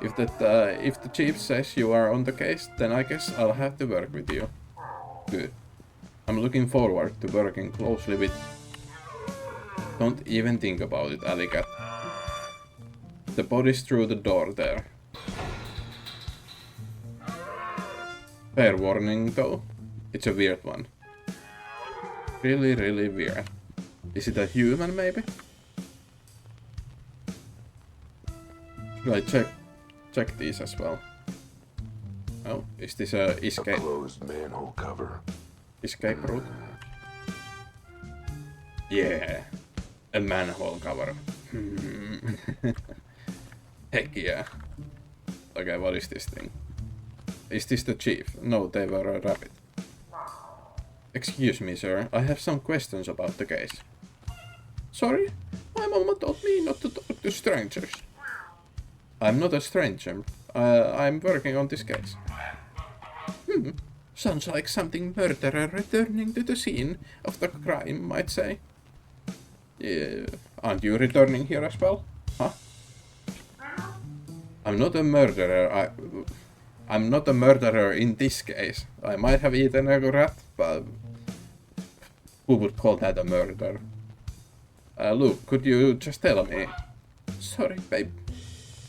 S1: If the chief says you are on the case, then I guess I'll have to work with you. Good. I'm looking forward to working closely with... Don't even think about it, Alley Cat. The body's through the door there. Fair warning though, it's a weird one. Really, really weird. Is it a human maybe? Should I check these as well? Oh, is this a escape?
S2: A closed manhole cover.
S1: Escape route? Yeah, a manhole cover. Heck yeah. Okay, what is this thing? Is this the chief? No, they were a rabbit. Excuse me, sir. I have some questions about the case. Sorry? My mama told me not to talk to strangers. I'm not a stranger. I'm working on this case. Sounds like something murderer returning to the scene of the crime might say. Yeah. Aren't you returning here as well? Huh? I'm not a murderer. I'm not a murderer in this case. I might have eaten a rat, but who would call that a murder? Look, could you just tell me? Sorry, babe,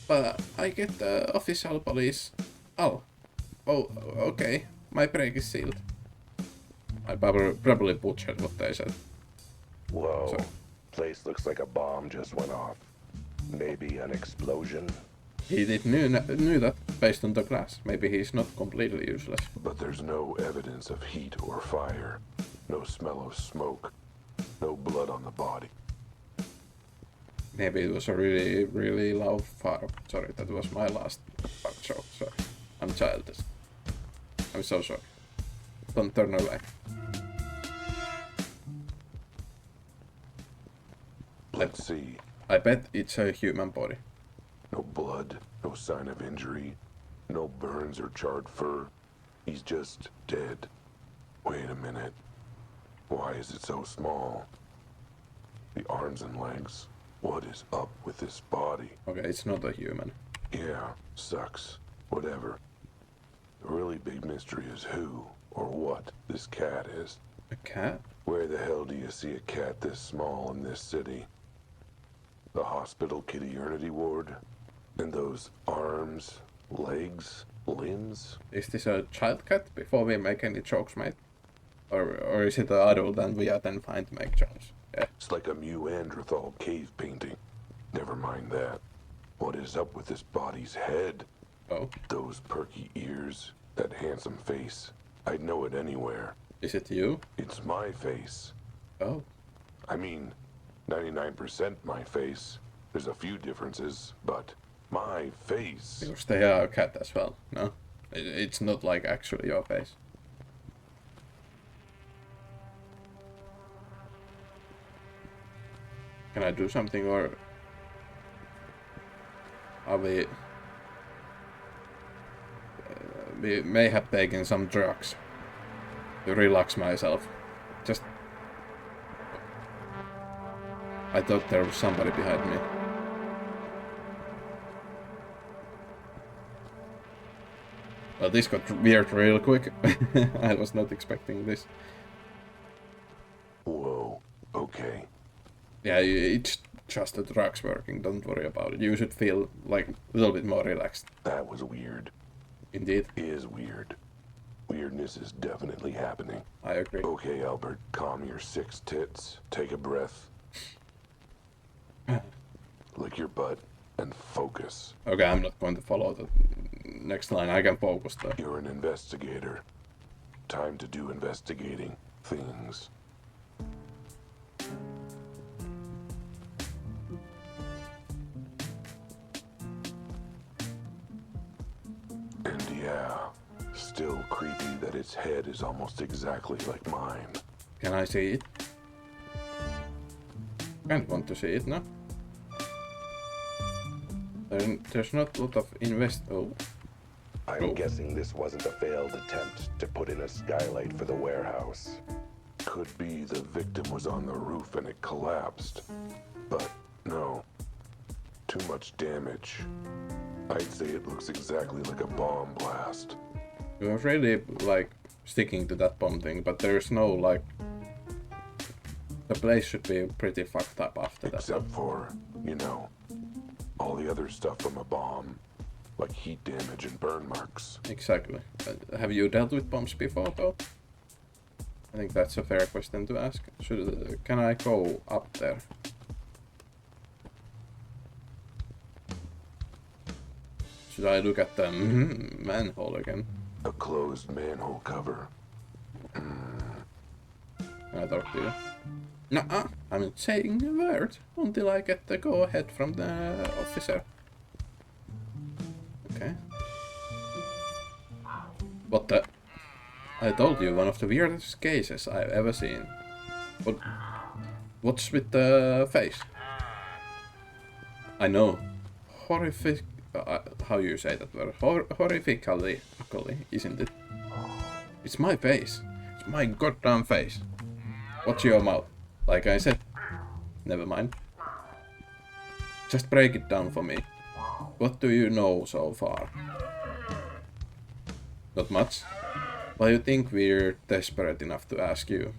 S1: but I get the official police. Oh, okay. My break is sealed. I probably butchered what they said.
S3: Whoa.
S1: Sorry.
S3: Place looks like a bomb just went off. Maybe an explosion?
S1: He did knew that based on the glass. Maybe he's not completely useless.
S2: But there's no evidence of heat or fire. No smell of smoke. No blood on the body.
S1: Maybe it was a really, really loud fire. Sorry, that was my last fuck joke. Sorry. I'm childish. I'm so sorry. Don't turn away.
S2: Let's see.
S1: I bet it's a human body.
S2: No blood, no sign of injury, no burns or charred fur. He's just dead. Wait a minute. Why is it so small? The arms and legs. What is up with this body?
S1: Okay, it's not a human.
S2: Yeah, sucks. Whatever. The really big mystery is who or what this cat is.
S1: A cat?
S2: Where the hell do you see a cat this small in this city? The hospital kitty-urnity ward? And those arms, legs, limbs?
S1: Is this a child cat before we make any jokes, mate? Or is it an adult and we are then fine to make jokes? Yeah.
S2: It's like a Neanderthal cave painting. Never mind that. What is up with this body's head?
S1: Oh,
S2: Those perky ears, that handsome face. I'd know it anywhere.
S1: is it you?
S2: It's my face.
S1: Oh,
S2: I mean, 99% my face. There's a few differences, but my face...
S1: Because they are a cat as well, no? It's not like actually your face. Can I do something, or are we... we may have taken some drugs to relax myself. Just... I thought there was somebody behind me. Well, this got weird real quick. I was not expecting this.
S2: Whoa, okay.
S1: Yeah, it's just the drugs working, don't worry about it. You should feel like a little bit more relaxed.
S2: That was weird.
S1: Indeed.
S2: Is weird. Weirdness is definitely happening.
S1: I agree.
S2: Okay, Albert, calm your 6 tits. Take a breath. Lick your butt and focus.
S1: Okay, I'm not going to follow the next line. I can focus though.
S2: You're an investigator. Time to do investigating things. And yeah, still creepy that its head is almost exactly like mine.
S1: Can I see it? Can't want to see it, no? There's not a lot of Oh.
S3: I'm guessing this wasn't a failed attempt to put in a skylight for the warehouse.
S2: Could be the victim was on the roof and it collapsed. But no. Too much damage. I'd say it looks exactly like a bomb blast.
S1: You was really, like, sticking to that bomb thing, but there's no, like... The place should be pretty fucked up after that.
S2: Except for, you know, all the other stuff from a bomb. Like heat damage and burn marks.
S1: Exactly. Have you dealt with bombs before, though? I think that's a fair question to ask. Can I go up there? Should I look at the manhole again?
S2: A closed manhole cover.
S1: Can I talk to you? Nuh-uh. I'm not saying a word until I get the go-ahead from the officer. Okay. What the? I told you, one of the weirdest cases I've ever seen. What's with the face? I know. Horrific... how you say that word? Horrifically, isn't it? It's my face. It's my goddamn face. What's your mouth? Like I said. Never mind. Just break it down for me. What do you know so far? Not much. Well, you think we're desperate enough to ask you?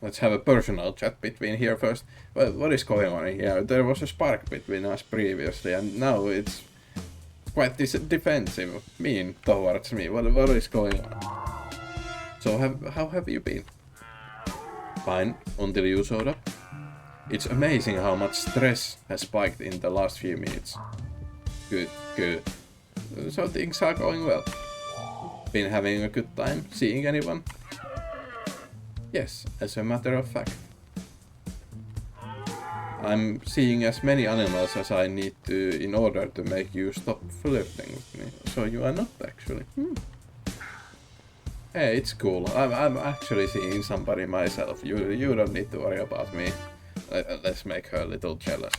S1: Let's have a personal chat between here first. Well, what is going on here? There was a spark between us previously, and now it's quite defensive, mean towards me. What is going on? So how have you been? Fine, until you showed up. It's amazing how much stress has spiked in the last few minutes. Good, good. So things are going well. Been having a good time seeing anyone? Yes, as a matter of fact. I'm seeing as many animals as I need to in order to make you stop flirting with me. So you are not actually. Hey, it's cool. I'm actually seeing somebody myself. You don't need to worry about me. Let's make her a little jealous.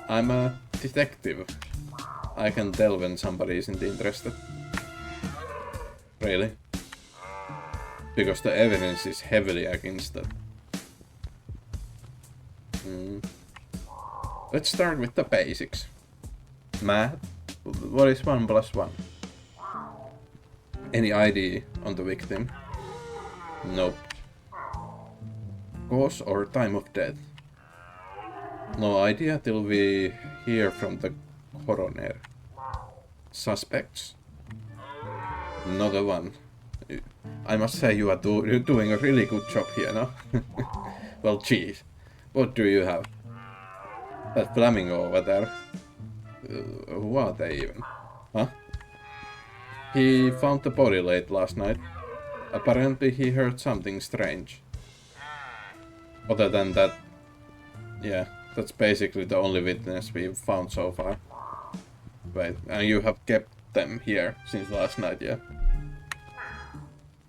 S1: I'm a detective. I can tell when somebody isn't interested. Really? Because the evidence is heavily against that. Let's start with the basics. Math? What is 1 plus 1? Any ID on the victim? Nope. Cause or time of death? No idea till we hear from the coroner. Suspects? Not a one. I must say you're doing a really good job here, no? Well, geez. What do you have? That flamingo over there. Who are they even? Huh? He found the body late last night. Apparently he heard something strange. Other than that, yeah, that's basically the only witness we've found so far. Wait, and you have kept them here since last night, yeah?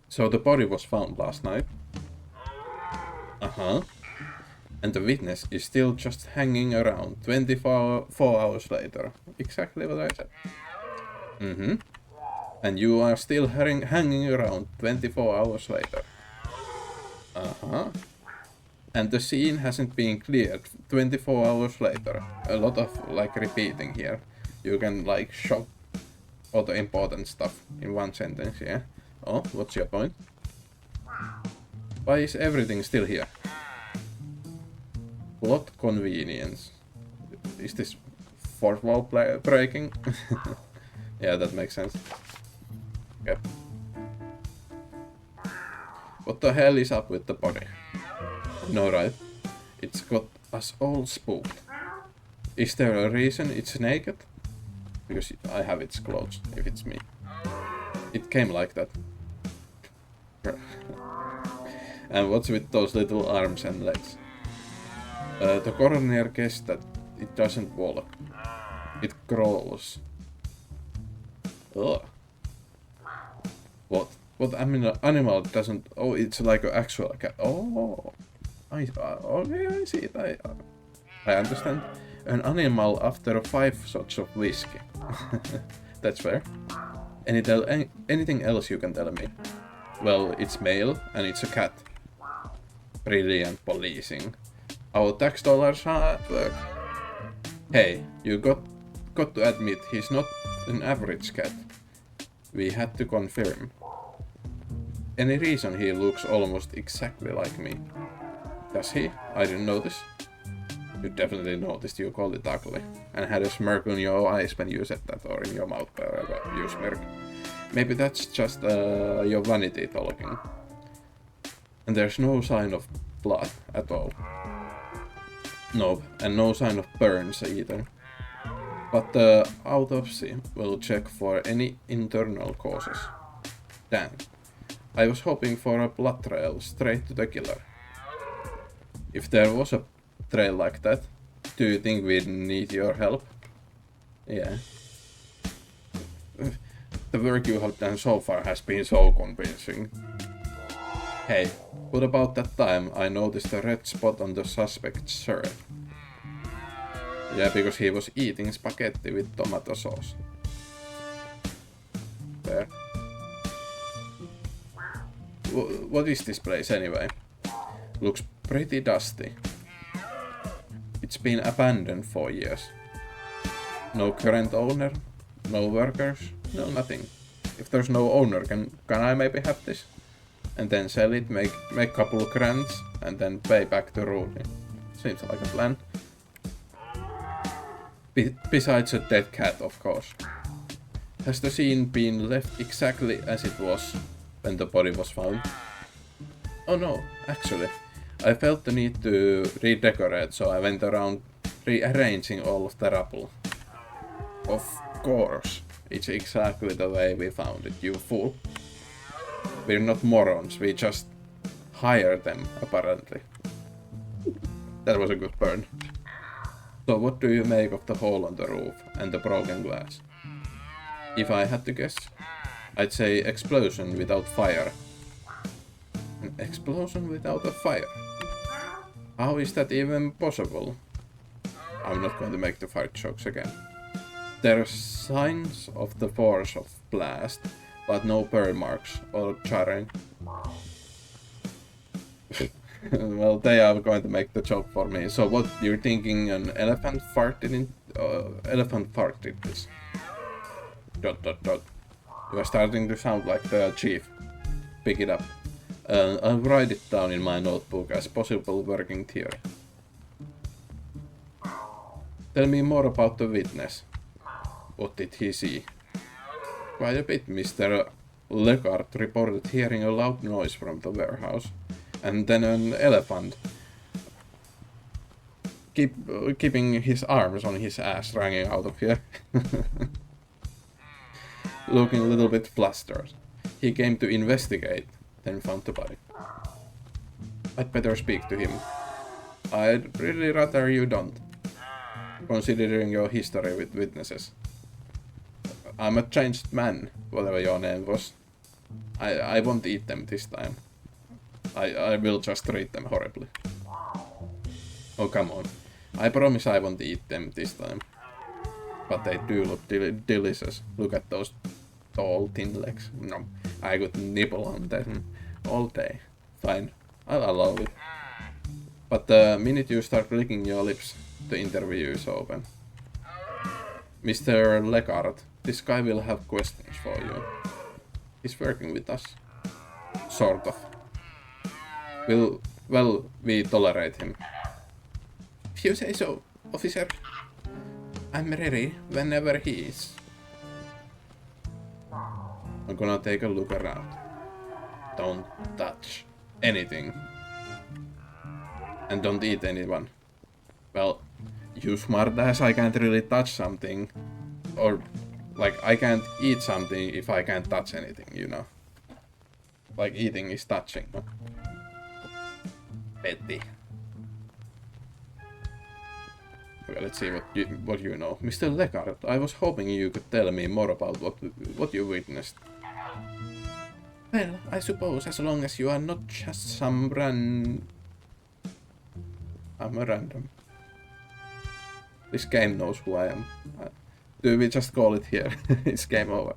S1: So the body was found last night. Uh-huh. And the witness is still just hanging around 24 hours later. Exactly what I said. Mm-hmm. And you are still hanging around 24 hours later. Uh-huh. And the scene hasn't been cleared 24 hours later. A lot of, like, repeating here. You can, like, shove all the important stuff in one sentence, yeah? Oh, what's your point? Why is everything still here? Plot convenience. Is this fourth wall breaking? Yeah, that makes sense. Yep. What the hell is up with the body? No, right? It's got us all spooked. Is there a reason it's naked? Because I have its clothes, if it's me. It came like that. And what's with those little arms and legs? The coroner guessed that it doesn't walk. It crawls. Ugh. What? What animal doesn't... Oh, it's like an actual cat. Oh. Okay, I see it. I understand. An animal after 5 shots of whiskey. That's fair. Anything else you can tell me? Well, it's male and it's a cat. Brilliant policing. Our tax dollars are at work. Hey, you got to admit he's not an average cat. We had to confirm. Any reason he looks almost exactly like me? Does he? I didn't notice. You definitely noticed you called it ugly. And had a smirk on your eyes when you said that, or in your mouth wherever you smirk. Maybe that's just your vanity talking. And there's no sign of blood at all. No, and no sign of burns either. But the autopsy will check for any internal causes. Damn. I was hoping for a blood trail straight to the killer. If there was a trail like that, do you think we'd need your help? Yeah. The work you have done so far has been so convincing. Hey, what about that time I noticed a red spot on the suspect's shirt? Yeah, because he was eating spaghetti with tomato sauce. There. What is this place anyway? Looks pretty dusty. It's been abandoned for years. No current owner, no workers, no nothing. If there's no owner, can I maybe have this? And then sell it, make a couple of grands, and then pay back to Rudy. Seems like a plan. Besides a dead cat, of course. Has the scene been left exactly as it was when the body was found? Oh no, actually. I felt the need to redecorate, so I went around rearranging all of the rubble. Of course, it's exactly the way we found it, you fool. We're not morons, we just hire them, apparently. That was a good burn. So what do you make of the hole on the roof and the broken glass? If I had to guess, I'd say explosion without fire. An explosion without a fire? How is that even possible? I'm not going to make the fart jokes again. There are signs of the force of blast, but no burn marks or charring. Well, they are going to make the joke for me. So what, you're thinking an elephant farted this? ... You are starting to sound like the chief. Pick it up. I'll write it down in my notebook as possible working theory. Tell me more about the witness. What did he see? Quite a bit. Mr. Legard reported hearing a loud noise from the warehouse. And then an elephant keeping his arms on his ass hanging out of here. Looking a little bit flustered. He came to investigate, then found the body. I'd better speak to him. I'd really rather you don't, considering your history with witnesses. I'm a changed man, whatever your name was. I won't eat them this time. I will just treat them horribly. Oh, come on. I promise I won't eat them this time. But they do look delicious. Look at those tall, thin legs. No, I could nibble on them all day. Fine, I'll allow it. But the minute you start licking your lips, the interview is open. Mr. Legard, this guy will have questions for you. He's working with us. Sort of. Well, we tolerate him. If you say so, officer. I'm ready whenever he is. I'm gonna take a look around. Don't touch anything. And don't eat anyone. Well, you smartass, I can't really touch something. Or, like, I can't eat something if I can't touch anything, you know? Like, eating is touching, no? Petty. Okay, let's see what you know. Mr. Legard, I was hoping you could tell me more about what you witnessed. Well, I suppose as long as you are not just some I'm a random. This game knows who I am. Do we just call it here? It's game over.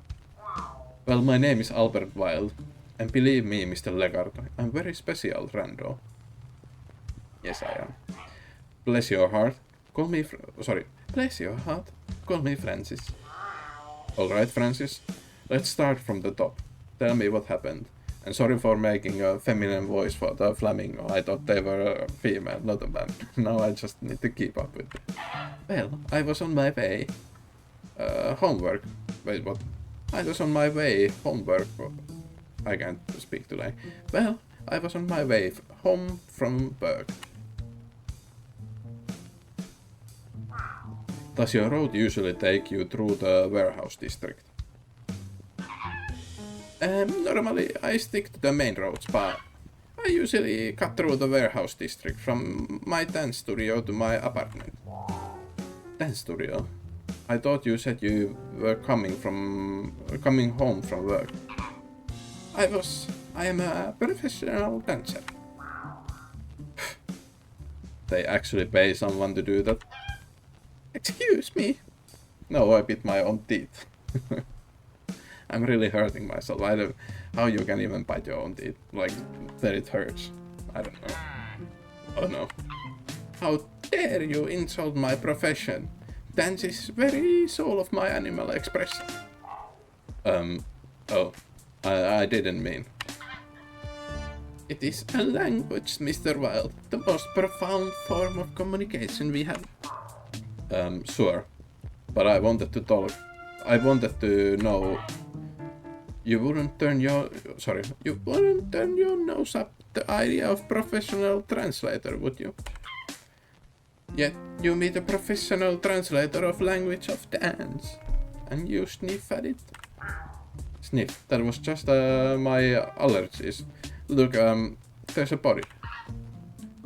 S1: Well, my name is Albert Wilde. And believe me, Mr. Legard, I'm very special, rando. Yes, I am. Bless your heart. Call me bless your heart. Call me Francis. Alright, Francis. Let's start from the top. Tell me what happened. And sorry for making a feminine voice for the flamingo. I thought they were a female, not a man. Now I just need to keep up with it. Well, I was on my way. Homework. Wait, what? I was on my way. Homework. I can't speak today. Well, I was on my way home from work. Does your road usually take you through the warehouse district? Normally I stick to the main roads, but I usually cut through the warehouse district from my dance studio to my apartment. Dance studio? I thought you said you were coming home from work. I am a professional dancer. They actually pay someone to do that? Excuse me. No, I bit my own teeth. I'm really hurting myself. I don't how you can even bite your own teeth. Like, that it hurts. I don't know. Oh no. How dare you insult my profession? Dance is very soul of my animal expression. Oh. I didn't mean. It is a language, Mr. Wilde. The most profound form of communication we have. Sure. But I wanted to know. You wouldn't turn your nose up the idea of professional translator, would you? Yet you meet a professional translator of language of dance, and you sniff at it. Sniff. That was just my allergies. Look, there's a body.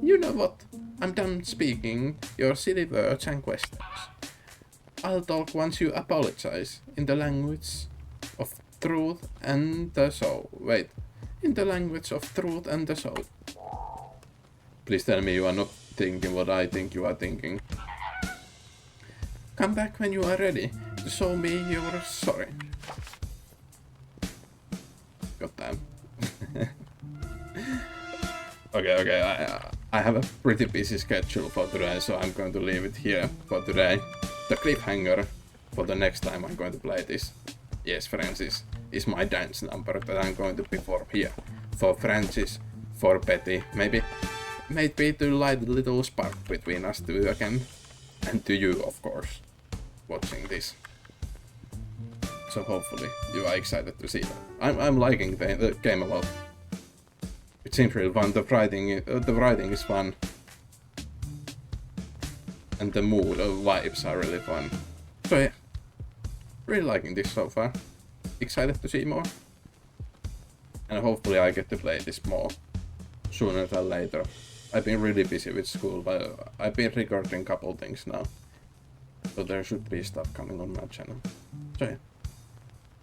S1: You know what? I'm done speaking your silly words and questions. I'll talk once you apologize in the language of truth and the soul. Wait, in the language of truth and the soul. Please tell me you are not thinking what I think you are thinking. Come back when you are ready to show me you're sorry. God damn. Okay, I have a pretty busy schedule for today, so I'm going to leave it here for today. The cliffhanger for the next time I'm going to play this. Yes, Francis is my dance number that I'm going to perform here. For Francis, for Betty, maybe to light a little spark between us two again. And to you, of course, watching this. So hopefully you are excited to see that. I'm liking the game a lot. It seems real fun. The writing is fun. And the mood, vibes are really fun. So yeah, really liking this so far. Excited to see more. And hopefully I get to play this more sooner than later. I've been really busy with school, but I've been recording a couple things now. So there should be stuff coming on my channel. So yeah.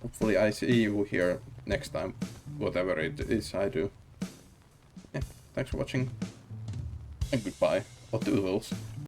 S1: Hopefully I see you here next time, whatever it is I do. Yeah, thanks for watching. And goodbye. Or toodles.